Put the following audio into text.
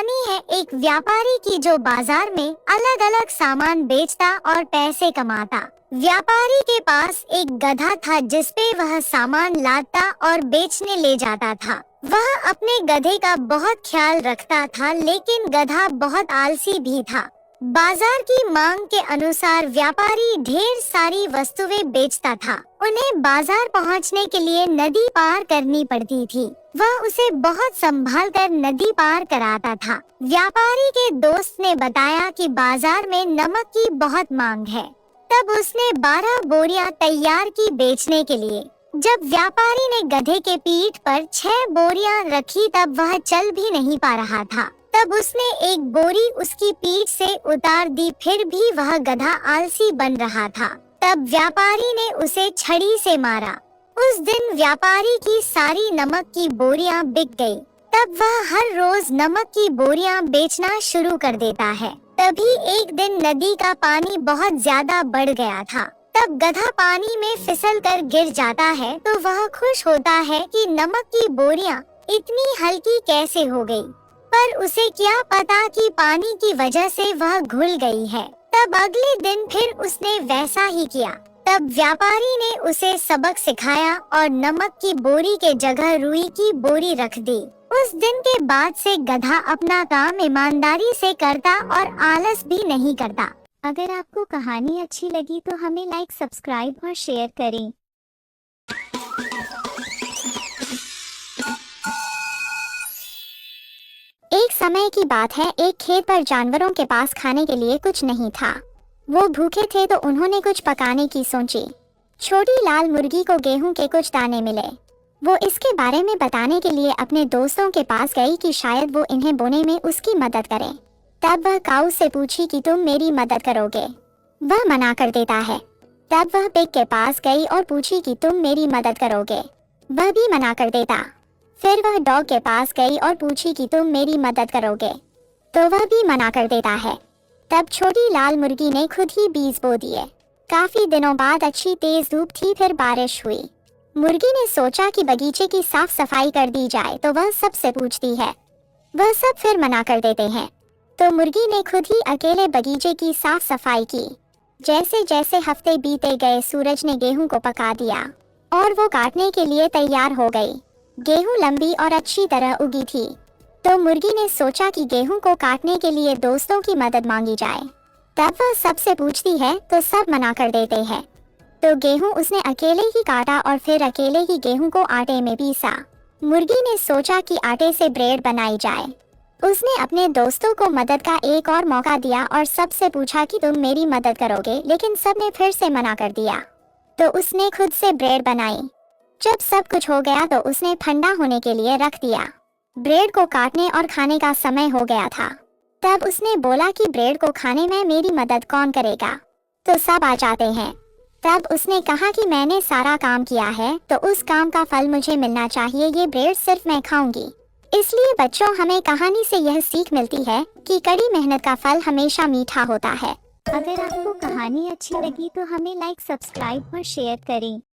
कहानी है एक व्यापारी की जो बाजार में अलग अलग सामान बेचता और पैसे कमाता। व्यापारी के पास एक गधा था जिसपे वह सामान लादता और बेचने ले जाता था। वह अपने गधे का बहुत ख्याल रखता था, लेकिन गधा बहुत आलसी भी था। बाजार की मांग के अनुसार व्यापारी ढेर सारी वस्तुएं बेचता था। उन्हें बाजार पहुंचने के लिए नदी पार करनी पड़ती थी। वह उसे बहुत संभाल कर नदी पार कराता था। व्यापारी के दोस्त ने बताया कि बाजार में नमक की बहुत मांग है। तब उसने 12 बोरियां तैयार की बेचने के लिए। जब व्यापारी ने गधे के पीठ पर 6 बोरियां रखी तब वह चल भी नहीं पा रहा था। तब उसने एक बोरी उसकी पीठ से उतार दी, फिर भी वह गधा आलसी बन रहा था। तब व्यापारी ने उसे छड़ी से मारा। उस दिन व्यापारी की सारी नमक की बोरियां बिक गई। तब वह हर रोज नमक की बोरियां बेचना शुरू कर देता है। तभी एक दिन नदी का पानी बहुत ज्यादा बढ़ गया था। तब गधा पानी में फिसल कर गिर जाता है तो वह खुश होता है कि नमक की बोरियां इतनी हल्की कैसे हो गई। पर उसे क्या पता कि पानी की वजह से वह घुल गई है। तब अगले दिन फिर उसने वैसा ही किया। तब व्यापारी ने उसे सबक सिखाया और नमक की बोरी के जगह रुई की बोरी रख दी। उस दिन के बाद से गधा अपना काम ईमानदारी से करता और आलस भी नहीं करता। अगर आपको कहानी अच्छी लगी तो हमें लाइक, सब्सक्राइब और शेयर करें। एक समय की बात है, एक खेत पर जानवरों के पास खाने के लिए कुछ नहीं था। वो भूखे थे तो उन्होंने कुछ पकाने की सोची। छोटी लाल मुर्गी को गेहूं के कुछ दाने मिले। वो इसके बारे में बताने के लिए अपने दोस्तों के पास गई कि शायद वो इन्हें बोने में उसकी मदद करें। तब वह काऊ से पूछी कि तुम मेरी मदद करोगे। वह मना कर देता है। तब वह पिग के पास गई और पूछी कि तुम मेरी मदद करोगे। वह भी मना कर देता। फिर वह डॉग के पास गई और पूछी कि तुम मेरी मदद करोगे, तो वह भी मना कर देता है। तब छोटी लाल मुर्गी ने खुद ही बीज बो दिए। काफी दिनों बाद अच्छी तेज धूप थी, फिर बारिश हुई। मुर्गी ने सोचा कि बगीचे की साफ सफाई कर दी जाए, तो वह सबसे पूछती है। वह सब फिर मना कर देते हैं। तो मुर्गी ने खुद ही अकेले बगीचे की साफ सफाई की। जैसे जैसे हफ्ते बीते गए, सूरज ने गेहूं को पका दिया और वो काटने के लिए तैयार हो गई। गेहूं लंबी और अच्छी तरह उगी थी। तो मुर्गी ने सोचा कि गेहूं को काटने के लिए दोस्तों की मदद मांगी जाए। तब वह सबसे पूछती है तो सब मना कर देते हैं। तो गेहूं उसने अकेले ही काटा और फिर अकेले ही गेहूं को आटे में पीसा। मुर्गी ने सोचा कि आटे से ब्रेड बनाई जाए। उसने अपने दोस्तों को मदद का एक और मौका दिया और सबसे पूछा कि तुम मेरी मदद करोगे, लेकिन सबने फिर से मना कर दिया। तो उसने खुद से ब्रेड बनाई। जब सब कुछ हो गया तो उसने ठंडा होने के लिए रख दिया। ब्रेड को काटने और खाने का समय हो गया था। तब उसने बोला कि ब्रेड को खाने में मेरी मदद कौन करेगा। तो सब आ जाते हैं। तब उसने कहा कि मैंने सारा काम किया है तो उस काम का फल मुझे मिलना चाहिए। ये ब्रेड सिर्फ मैं खाऊंगी। इसलिए बच्चों, हमें कहानी से यह सीख मिलती है कि कड़ी मेहनत का फल हमेशा मीठा होता है। अगर आपको कहानी अच्छी लगी तो हमें लाइक, सब्सक्राइब और शेयर करें।